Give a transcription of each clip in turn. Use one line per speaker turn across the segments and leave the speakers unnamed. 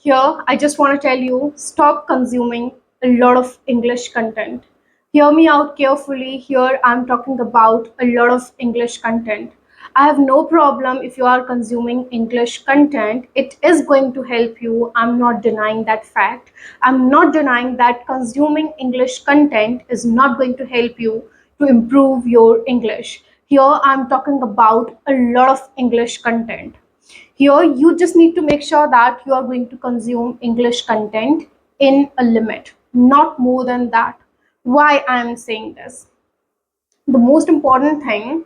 Here, I just want to tell you stop consuming a lot of English content. Hear me out carefully. Here, I'm talking about a lot of English content. I have no problem if you are consuming English content. It is going to help you. I'm not denying that fact. I'm not denying that consuming English content is not going to help you to improve your English. Here, I'm talking about a lot of English content. Here, you just need to make sure that you are going to consume English content in a limit, not more than that. Why I am saying this? The most important thing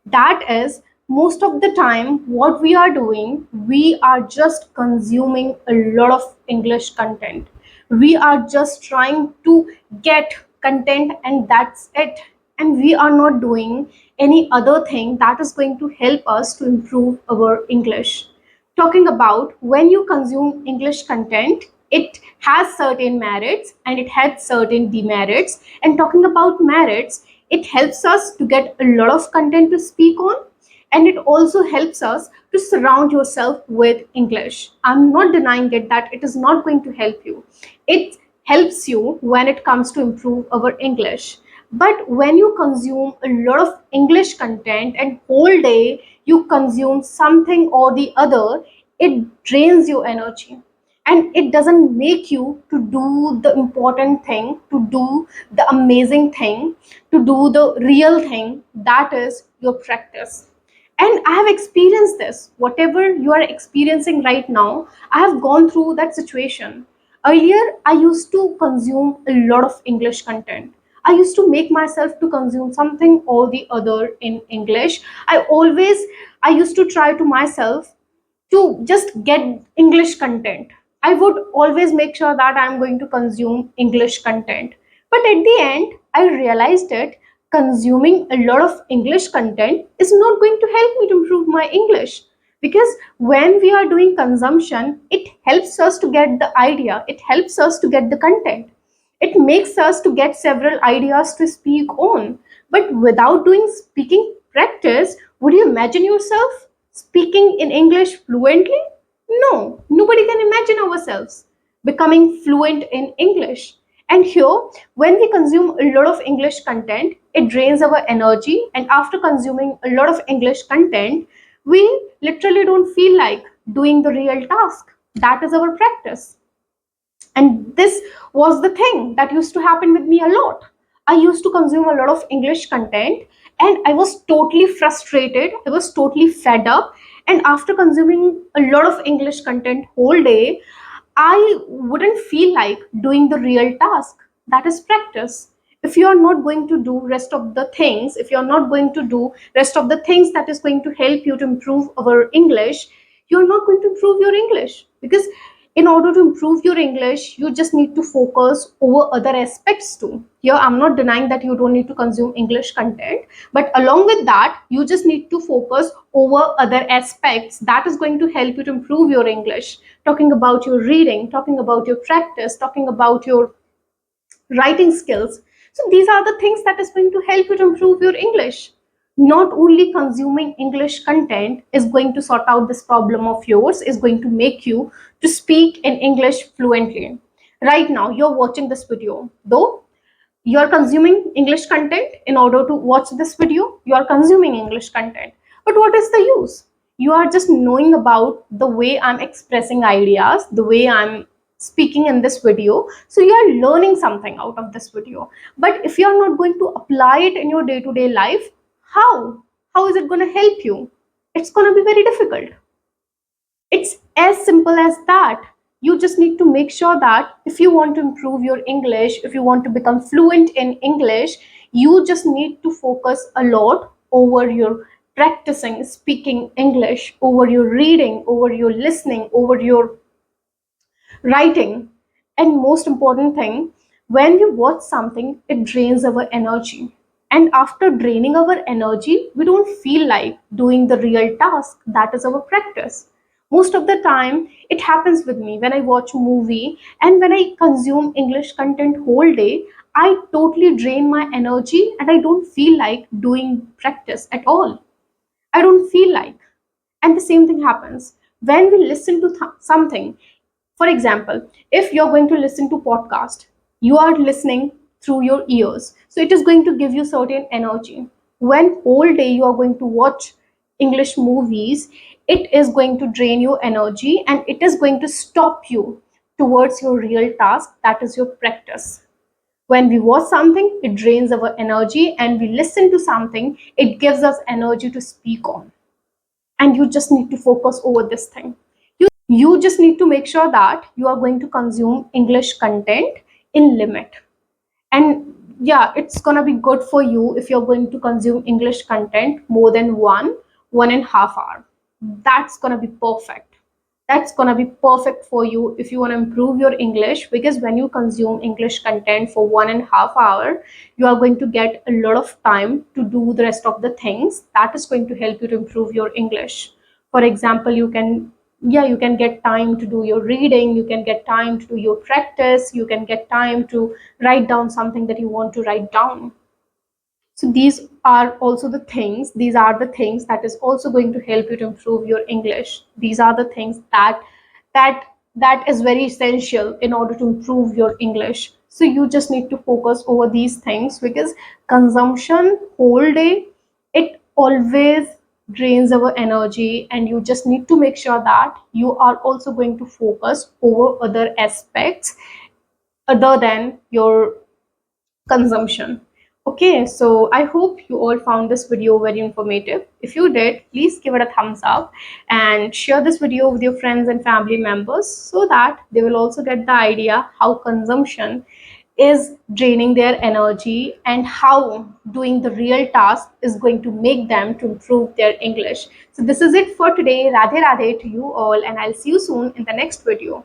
that is most of the time what we are doing, we are just consuming a lot of English content. We are just trying to get content and that's it, and we are not doing any other thing that is going to help us to improve our English. Talking about when you consume English content, it has certain merits and it has certain demerits. And talking about merits, it helps us to get a lot of content to speak on, and it also helps us to surround yourself with English. I'm not denying it that it is not going to help you. It helps you when it comes to improve our English. But when you consume a lot of English content and whole day you consume something or the other, it drains your energy and it doesn't make you to do the important thing, to do the amazing thing, to do the real thing, that is your practice. And I have experienced this. Whatever you are experiencing right now, I have gone through that situation. Earlier, I used to consume a lot of English content. I used to make myself to consume something or the other in English. I used to try to myself to just get English content. I would always make sure that I'm going to consume English content. But at the end, I realized that consuming a lot of English content is not going to help me to improve my English. Because when we are doing consumption, it helps us to get the idea, it helps us to get the content. It makes us to get several ideas to speak on. But without doing speaking practice, would you imagine yourself speaking in English fluently? No, nobody can imagine ourselves becoming fluent in English. And here, when we consume a lot of English content, it drains our energy. And after consuming a lot of English content, we literally don't feel like doing the real task. That is our practice. And this was the thing that used to happen with me a lot. I used to consume a lot of English content and I was totally frustrated. I was totally fed up. And after consuming a lot of English content whole day, I wouldn't feel like doing the real task. That is practice. If you are not going to do rest of the things, if you are not going to do rest of the things that is going to help you to improve our English, you're not going to improve your English. Because in order to improve your English, you just need to focus over other aspects too. Here, I'm not denying that you don't need to consume English content, but along with that, you just need to focus over other aspects that is going to help you to improve your English. Talking about your reading, talking about your practice, talking about your writing skills. So these are the things that is going to help you to improve your English. Not only consuming English content is going to sort out this problem of yours, is going to make you to speak in English fluently. Right now, you're watching this video. Though you're consuming English content in order to watch this video, you are consuming English content. But what is the use? You are just knowing about the way I'm expressing ideas, the way I'm speaking in this video. So you are learning something out of this video. But if you're not going to apply it in your day-to-day life, how? How is it going to help you? It's going to be very difficult. It's as simple as that. You just need to make sure that if you want to improve your English, if you want to become fluent in English, you just need to focus a lot over your practicing speaking English, over your reading, over your listening, over your writing. And most important thing, when you watch something, it drains our energy. And after draining our energy, we don't feel like doing the real task. That is our practice. Most of the time, it happens with me when I watch a movie and when I consume English content whole day, I totally drain my energy and I don't feel like doing practice at all. I don't feel like. And the same thing happens when we listen to something. For example, if you're going to listen to podcast, you are listening through your ears. So it is going to give you certain energy. When whole day you are going to watch English movies, it is going to drain your energy and it is going to stop you towards your real task, that is your practice. When we watch something, it drains our energy, and we listen to something, it gives us energy to speak on. And you just need to focus over this thing. You just need to make sure that you are going to consume English content in limit. And yeah, it's gonna be good for you if you're going to consume English content more than 1.5 hour. That's gonna be perfect. That's gonna be perfect for you if you want to improve your English, because when you consume English content for 1.5 hour, you are going to get a lot of time to do the rest of the things that is going to help you to improve your English. For example, you can get time to do your reading, you can get time to do your practice, you can get time to write down something that you want to write down. So these are the things that is also going to help you to improve your English. These are the things that that is very essential in order to improve your English. So you just need to focus over these things, because consumption whole day, it always drains our energy, and you just need to make sure that you are also going to focus over other aspects other than your consumption. Okay, so I hope you all found this video very informative. If you did, please give it a thumbs up and share this video with your friends and family members, so that they will also get the idea how consumption is draining their energy and how doing the real task is going to make them to improve their English. So this is it for today. Radhe Radhe to you all, and I'll see you soon in the next video.